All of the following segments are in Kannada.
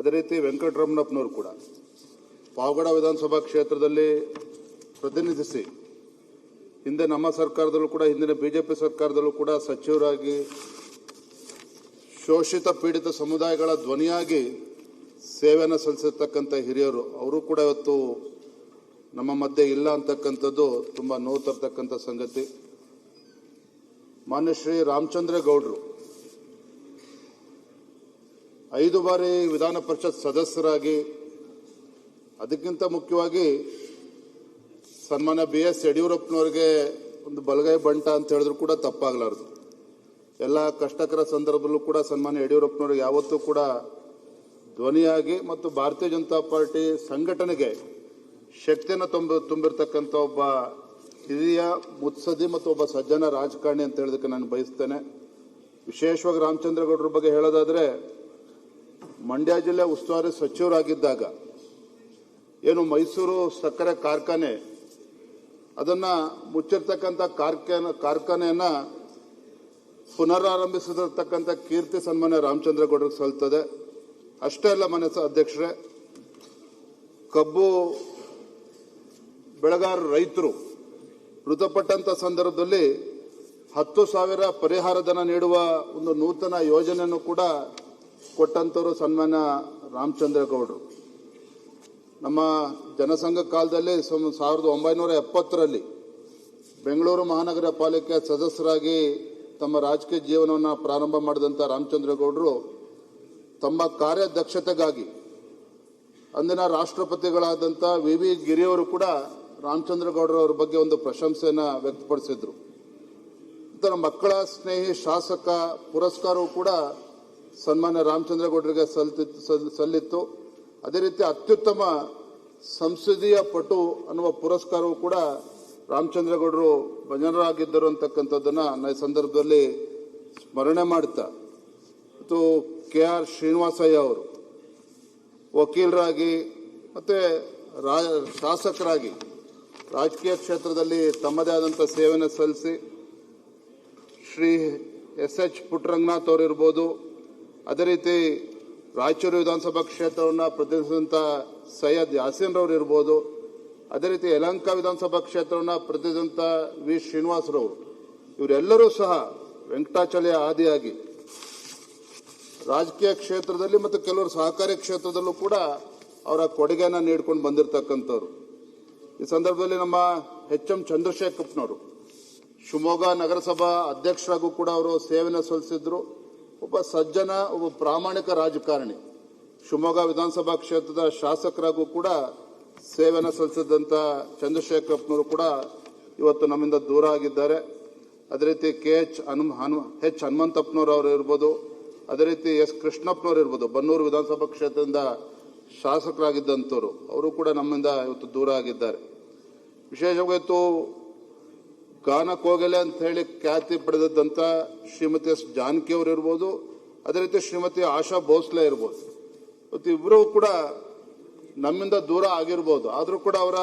ಅದೇ ರೀತಿ ವೆಂಕಟರಮಣಪ್ಪನವರು ಕೂಡ ಪಾವಗಡ ವಿಧಾನಸಭಾ ಕ್ಷೇತ್ರದಲ್ಲಿ ಪ್ರತಿನಿಧಿಸಿ ಹಿಂದೆ ನಮ್ಮ ಸರ್ಕಾರದಲ್ಲೂ ಕೂಡ ಹಿಂದಿನ ಬಿಜೆಪಿ ಸರ್ಕಾರದಲ್ಲೂ ಕೂಡ ಸಚಿವರಾಗಿ ಶೋಷಿತ ಪೀಡಿತ ಸಮುದಾಯಗಳ ಧ್ವನಿಯಾಗಿ ಸೇವೆಯನ್ನು ಸಲ್ಲಿಸಿರ್ತಕ್ಕಂಥ ಹಿರಿಯರು ಅವರು ಕೂಡ ಇವತ್ತು ನಮ್ಮ ಮಧ್ಯೆ ಇಲ್ಲ ಅಂತಕ್ಕಂಥದ್ದು ತುಂಬ ನೋವು ತರ್ತಕ್ಕಂಥ ಸಂಗತಿ. ಮಾನ್ಯ ಶ್ರೀ ರಾಮಚಂದ್ರೇಗೌಡರು 5 ಬಾರಿ ವಿಧಾನ ಪರಿಷತ್ ಸದಸ್ಯರಾಗಿ, ಅದಕ್ಕಿಂತ ಮುಖ್ಯವಾಗಿ ಸನ್ಮಾನ್ಯ BS ಯಡಿಯೂರಪ್ಪನವರಿಗೆ ಒಂದು ಬಲಗೈ ಬಂಟ ಅಂತ ಹೇಳಿದ್ರು ಕೂಡ ತಪ್ಪಾಗಲಾರದು. ಎಲ್ಲ ಕಷ್ಟಕರ ಸಂದರ್ಭದಲ್ಲೂ ಕೂಡ ಸನ್ಮಾನ್ಯ ಯಡಿಯೂರಪ್ಪನವ್ರಿಗೆ ಯಾವತ್ತೂ ಕೂಡ ಧ್ವನಿಯಾಗಿ ಮತ್ತು ಭಾರತೀಯ ಜನತಾ ಪಾರ್ಟಿ ಸಂಘಟನೆಗೆ ಶಕ್ತಿಯನ್ನು ತುಂಬಿರ್ತಕ್ಕಂಥ ಒಬ್ಬ ಹಿರಿಯ ಮುತ್ಸದಿ ಮತ್ತು ಒಬ್ಬ ಸಜ್ಜನ ರಾಜಕಾರಣಿ ಅಂತ ಹೇಳೋದಕ್ಕೆ ನಾನು ಬಯಸ್ತೇನೆ. ವಿಶೇಷವಾಗಿ ರಾಮಚಂದ್ರೇಗೌಡರ ಬಗ್ಗೆ ಹೇಳೋದಾದ್ರೆ, ಮಂಡ್ಯ ಜಿಲ್ಲೆ ಉಸ್ತುವಾರಿ ಸಚಿವರಾಗಿದ್ದಾಗ ಏನು ಮೈಸೂರು ಸಕ್ಕರೆ ಕಾರ್ಖಾನೆ ಅದನ್ನ ಮುಚ್ಚಿರ್ತಕ್ಕಂಥ ಕಾರ್ಖಾನೆಯನ್ನ ಪುನರಾರಂಭಿಸಿರ್ತಕ್ಕಂಥ ಕೀರ್ತಿ ಸನ್ಮಾನ್ಯ ರಾಮಚಂದ್ರೇಗೌಡರಿಗೆ ಸಲ್ತದೆ. ಅಷ್ಟೇ ಅಲ್ಲ ಮಾನ್ಯ ಅಧ್ಯಕ್ಷರೇ, ಕಬ್ಬು ಬೆಳೆಗಾರ ರೈತರು ಮೃತಪಟ್ಟಂತ ಸಂದರ್ಭದಲ್ಲಿ 10,000 ಪರಿಹಾರ ಧನ ನೀಡುವ ಒಂದು ನೂತನ ಯೋಜನೆಯನ್ನು ಕೂಡ ಕೊಟ್ಟಂತವರು ಸನ್ಮಾನ್ಯ ರಾಮಚಂದ್ರೇಗೌಡರು. ನಮ್ಮ ಜನಸಂಘ ಕಾಲದಲ್ಲಿ 1970ರಲ್ಲಿ ಬೆಂಗಳೂರು ಮಹಾನಗರ ಪಾಲಿಕೆ ಸದಸ್ಯರಾಗಿ ತಮ್ಮ ರಾಜಕೀಯ ಜೀವನವನ್ನು ಪ್ರಾರಂಭ ಮಾಡಿದಂಥ ರಾಮಚಂದ್ರೇಗೌಡರು ತಮ್ಮ ಕಾರ್ಯದಕ್ಷತೆಗಾಗಿ ಅಂದಿನ ರಾಷ್ಟ್ರಪತಿಗಳಾದಂಥ VV ಗಿರಿಯವರು ಕೂಡ ರಾಮಚಂದ್ರೇಗೌಡರವರ ಬಗ್ಗೆ ಒಂದು ಪ್ರಶಂಸೆಯನ್ನು ವ್ಯಕ್ತಪಡಿಸಿದ್ರು. ನಂತರ ಮಕ್ಕಳ ಸ್ನೇಹಿ ಶಾಸಕ ಪುರಸ್ಕಾರವೂ ಕೂಡ ಸನ್ಮಾನ್ಯ ರಾಮಚಂದ್ರೇಗೌಡರಿಗೆ ಸಲ್ಲಿತ್ತು. ಅದೇ ರೀತಿ ಅತ್ಯುತ್ತಮ ಸಂಸದೀಯ ಪಟು ಅನ್ನುವ ಪುರಸ್ಕಾರವೂ ಕೂಡ ರಾಮಚಂದ್ರೇಗೌಡರು ಭಜನರಾಗಿದ್ದರು ಅಂತಕ್ಕಂಥದ್ದನ್ನು ಈ ಸಂದರ್ಭದಲ್ಲಿ ಸ್ಮರಣೆ ಮಾಡ್ತಾ, ಮತ್ತು KR ಶ್ರೀನಿವಾಸಯ್ಯ ಅವರು ವಕೀಲರಾಗಿ ಮತ್ತೆ ಶಾಸಕರಾಗಿ ರಾಜಕೀಯ ಕ್ಷೇತ್ರದಲ್ಲಿ ತಮ್ಮದೇ ಆದಂಥ ಸೇವೆಯನ್ನು ಸಲ್ಲಿಸಿ, ಶ್ರೀ SH ಪುಟ್ಟರಂಗನಾಥ್ ಅವರಿರ್ಬೋದು, ಅದೇ ರೀತಿ ರಾಯಚೂರು ವಿಧಾನಸಭಾ ಕ್ಷೇತ್ರವನ್ನು ಪ್ರತಿನಿಧಿಸಿದಂಥ ಸೈಯದ್ ಯಾಸೀನ್ ರವರು ಇರ್ಬೋದು, ಅದೇ ರೀತಿ ಯಲಹಂಕ ವಿಧಾನಸಭಾ ಕ್ಷೇತ್ರವನ್ನು ಪ್ರತಿನಿಧಿಸಿದಂಥ V ಶ್ರೀನಿವಾಸರವರು, ಇವರೆಲ್ಲರೂ ಸಹ ವೆಂಕಟಾಚಲಯ ಆದಿಯಾಗಿ ರಾಜಕೀಯ ಕ್ಷೇತ್ರದಲ್ಲಿ ಮತ್ತು ಕೆಲವರು ಸಹಕಾರಿ ಕ್ಷೇತ್ರದಲ್ಲೂ ಕೂಡ ಅವರ ಕೊಡುಗೆಯನ್ನು ನೀಡಿಕೊಂಡು ಬಂದಿರತಕ್ಕಂಥವ್ರು. ಈ ಸಂದರ್ಭದಲ್ಲಿ ನಮ್ಮ HM ಚಂದ್ರಶೇಖರಪ್ಪನವರು ಶಿವಮೊಗ್ಗ ನಗರಸಭಾ ಅಧ್ಯಕ್ಷರಾಗೂ ಕೂಡ ಅವರು ಸೇವೆಯನ್ನು ಸಲ್ಲಿಸಿದ್ರು. ಒಬ್ಬ ಸಜ್ಜನ, ಒಬ್ಬ ಪ್ರಾಮಾಣಿಕ ರಾಜಕಾರಣಿ. ಶಿವಮೊಗ್ಗ ವಿಧಾನಸಭಾ ಕ್ಷೇತ್ರದ ಶಾಸಕರಾಗೂ ಕೂಡ ಸೇವೆಯನ್ನು ಸಲ್ಲಿಸಿದಂಥ ಚಂದ್ರಶೇಖರಪ್ಪನವರು ಕೂಡ ಇವತ್ತು ನಮ್ಮಿಂದ ದೂರ ಆಗಿದ್ದಾರೆ. ಅದೇ ರೀತಿ H ಹನುಮಂತಪ್ಪನವರು ಅವರು ಇರ್ಬೋದು, ಅದೇ ರೀತಿ S ಕೃಷ್ಣಪ್ಪನವರು ಇರ್ಬೋದು, ಬನ್ನೂರು ವಿಧಾನಸಭಾ ಕ್ಷೇತ್ರದಿಂದ ಶಾಸಕರಾಗಿದ್ದಂಥವ್ರು, ಅವರು ಕೂಡ ನಮ್ಮಿಂದ ಇವತ್ತು ದೂರ ಆಗಿದ್ದಾರೆ. ವಿಶೇಷವಾಗಿ ಇವತ್ತು ಗಾನ ಕೋಗಿಲೆ ಅಂತ ಹೇಳಿ ಖ್ಯಾತಿ ಪಡೆದಂಥ ಶ್ರೀಮತಿ S ಜಾನಕಿ ಅವರು ಇರ್ಬೋದು, ಅದೇ ರೀತಿ ಶ್ರೀಮತಿ ಆಶಾ ಭೋಸ್ಲೆ ಇರ್ಬೋದು, ಇವತ್ತು ಇಬ್ಬರು ಕೂಡ ನಮ್ಮಿಂದ ದೂರ ಆಗಿರ್ಬೋದು. ಆದರೂ ಕೂಡ ಅವರ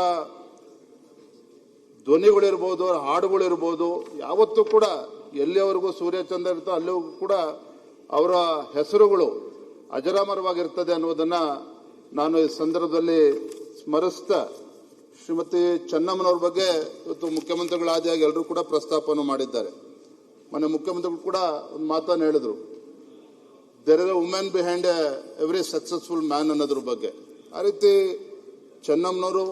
ಧ್ವನಿಗಳಿರ್ಬೋದು, ಅವರ ಹಾಡುಗಳಿರ್ಬೋದು, ಯಾವತ್ತೂ ಕೂಡ ಎಲ್ಲಿಯವರೆಗೂ ಸೂರ್ಯಚಂದ್ರ ಇರ್ತೋ ಅಲ್ಲಿವರೆಗೂ ಕೂಡ ಅವರ ಹೆಸರುಗಳು ಅಜರಾಮರವಾಗಿರ್ತದೆ ಅನ್ನೋದನ್ನು ನಾನು ಈ ಸಂದರ್ಭದಲ್ಲಿ ಸ್ಮರಿಸ್ತಾ, ಶ್ರೀಮತಿ ಚೆನ್ನಮ್ಮನವ್ರ ಬಗ್ಗೆ ಇವತ್ತು ಮುಖ್ಯಮಂತ್ರಿಗಳಾದಿಯಾಗಿ ಎಲ್ಲರೂ ಕೂಡ ಪ್ರಸ್ತಾಪವನ್ನು ಮಾಡಿದ್ದಾರೆ. ಮೊನ್ನೆ ಮುಖ್ಯಮಂತ್ರಿಗಳು ಕೂಡ ಒಂದು ಮಾತನ್ನು ಹೇಳಿದ್ರು, there is a woman behind every successful man ಅನ್ನೋದ್ರ ಬಗ್ಗೆ. ಆ ರೀತಿ ಚೆನ್ನಮ್ಮನವರು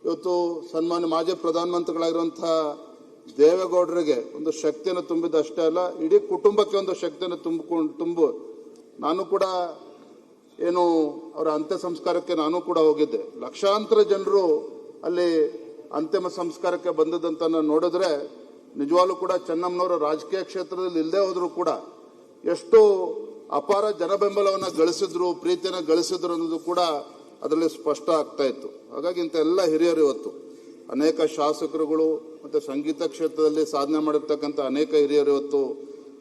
ಇವತ್ತು ಸನ್ಮಾನ್ಯ ಮಾಜಿ ಪ್ರಧಾನಮಂತ್ರಿಗಳಾಗಿರುವಂತಹ ದೇವೇಗೌಡರಿಗೆ ಒಂದು ಶಕ್ತಿಯನ್ನು ತುಂಬಿದ್ದಷ್ಟೇ ಅಲ್ಲ, ಇಡೀ ಕುಟುಂಬಕ್ಕೆ ಒಂದು ಶಕ್ತಿಯನ್ನು ತುಂಬು ನಾನು ಕೂಡ ಏನು ಅವರ ಅಂತ್ಯ ಸಂಸ್ಕಾರಕ್ಕೆ ನಾನು ಕೂಡ ಹೋಗಿದ್ದೆ. ಲಕ್ಷಾಂತರ ಜನರು ಅಲ್ಲಿ ಅಂತಿಮ ಸಂಸ್ಕಾರಕ್ಕೆ ಬಂದದಂತ ನೋಡಿದ್ರೆ ನಿಜವಾಗ್ಲೂ ಕೂಡ ಚೆನ್ನಮ್ಮನವರು ರಾಜಕೀಯ ಕ್ಷೇತ್ರದಲ್ಲಿ ಇಲ್ಲದೆ ಹೋದ್ರು ಕೂಡ ಎಷ್ಟು ಅಪಾರ ಜನಬೆಂಬಲವನ್ನು ಗಳಿಸಿದ್ರು, ಪ್ರೀತಿಯನ್ನು ಗಳಿಸಿದ್ರು ಅನ್ನೋದು ಕೂಡ ಅದರಲ್ಲಿ ಸ್ಪಷ್ಟ ಆಗ್ತಾ ಇತ್ತು. ಹಾಗಾಗಿ ಇಂಥ ಎಲ್ಲ ಹಿರಿಯರು ಇವತ್ತು ಅನೇಕ ಶಾಸಕರುಗಳು ಮತ್ತು ಸಂಗೀತ ಕ್ಷೇತ್ರದಲ್ಲಿ ಸಾಧನೆ ಮಾಡಿರ್ತಕ್ಕಂಥ ಅನೇಕ ಹಿರಿಯರು ಇವತ್ತು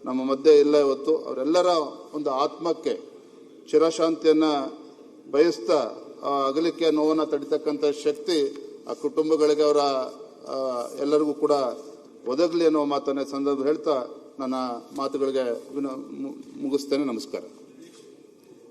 ನಮ್ಮ ಮಧ್ಯೆ ಇಲ್ಲ. ಇವತ್ತು ಅವರೆಲ್ಲರ ಒಂದು ಆತ್ಮಕ್ಕೆ ಚಿರಶಾಂತಿಯನ್ನು ಬಯಸ್ತಾ ಆ ಅಗಲಿಕೆಯ ನೋವನ್ನು ತಡಿತಕ್ಕಂಥ ಶಕ್ತಿ ಆ ಕುಟುಂಬಗಳಿಗೆ ಅವರ ಎಲ್ಲರಿಗೂ ಕೂಡ ಒದಗಲಿ ಅನ್ನೋ ಮಾತನ್ನ ಸಂದರ್ಭ ಹೇಳ್ತಾ ನನ್ನ ಮಾತುಗಳಿಗೆ ಮುಗಿಸ್ತೇನೆ. ನಮಸ್ಕಾರ.